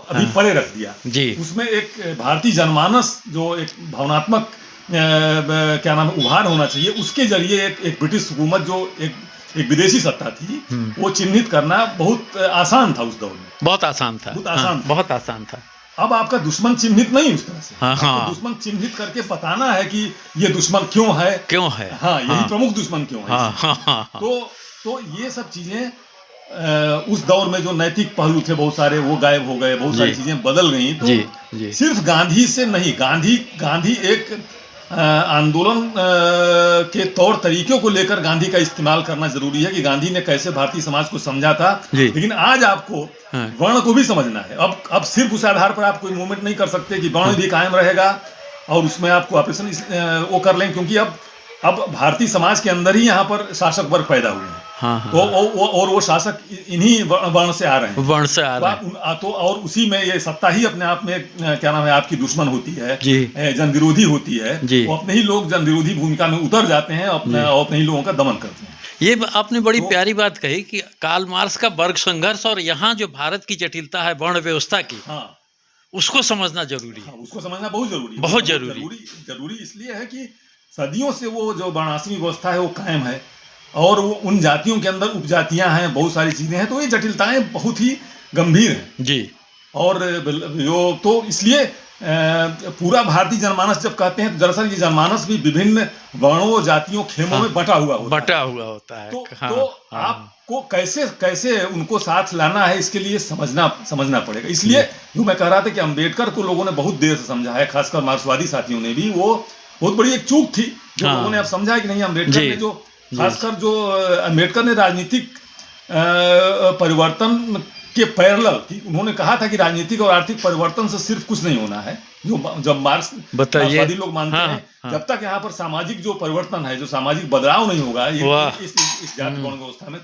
अभी परे रख दिया। जी। उसमें एक भारतीय जनमानस जो एक भावनात्मक क्या नाम है उभार होना चाहिए, उसके जरिए एक ब्रिटिश हुकूमत जो एक विदेशी सत्ता थी, वो चिन्हित करना बहुत आसान था उस दौर में। बहुत आसान था, बहुत आसान था। बहुत आसान था। अब आपका दुश्मन चिन्हित नहीं उस तरह से, आपको हाँ। दुश्मन चिन्हित करके बताना है कि ये दुश्मन क्यों है, क्यों है, हाँ यही प्रमुख दुश्मन क्यों है। हाँ। तो ये सब चीजें उस दौर में जो नैतिक पहलू थे बहुत सारे वो गायब हो गए, बहुत सारी चीजें बदल गई। तो जी। सिर्फ गांधी से नहीं, गांधी एक आंदोलन के तौर तरीकों को लेकर गांधी का इस्तेमाल करना जरूरी है कि गांधी ने कैसे भारतीय समाज को समझा था, लेकिन आज आपको वर्ण को भी समझना है। अब सिर्फ उस आधार पर आप कोई मूवमेंट नहीं कर सकते कि वर्ण भी कायम रहेगा और उसमें आप कोऑपरेशन वो कर लें, क्योंकि अब भारतीय समाज के अंदर ही यहाँ पर शासक वर्ग पैदा हुए हैं। तो और वो शासक इन्हीं वर्ण से आ रहे हैं, वर्ण से आ रहे हैं। तो और उसी में ये सत्ता ही अपने आप में क्या नाम है आपकी दुश्मन होती है, जन विरोधी होती है। वो अपने ही लोग जन विरोधी भूमिका में उतर जाते हैं, अपने ही लोगों का दमन करते हैं। ये आपने बड़ी प्यारी बात कही कि कार्ल मार्क्स का वर्ग संघर्ष और यहाँ जो भारत की जटिलता है वर्ण व्यवस्था की, उसको समझना जरूरी है। उसको समझना बहुत जरूरी है, बहुत जरूरी इसलिए है कि सदियों से वो जो वर्णाश्रमी व्यवस्था है वो कायम है, और वो उन जातियों के अंदर उपजातियां हैं, बहुत सारी चीजें हैं, तो ये जटिलताएं बहुत ही गंभीर हैं जी। और जो तो इसलिए पूरा भारतीय जनमानस जब कहते हैं तो दरअसल ये जनमानस भी विभिन्न वर्णों जातियों खेमों में बटा हुआ होता है। तो आपको कैसे उनको साथ लाना है, इसके लिए समझना पड़ेगा। इसलिए जो मैं कह रहा था कि अम्बेडकर को लोगों ने बहुत देर से समझा है, खासकर मार्क्सवादी साथियों ने भी। वो बहुत बड़ी एक चूक थी जो लोगों ने अब समझा है कि नहीं, अम्बेडकर ने जो खासकर जो अम्बेडकर ने राजनीतिक परिवर्तन के पैरेलल की उन्होंने कहा था कि राजनीतिक और आर्थिक परिवर्तन से सिर्फ कुछ नहीं होना है, जो जब मार्क्सवादी लोग मानते हैं जब तक यहाँ पर सामाजिक जो परिवर्तन है, जो सामाजिक बदलाव नहीं होगा इस जाति गौण व्यवस्था में,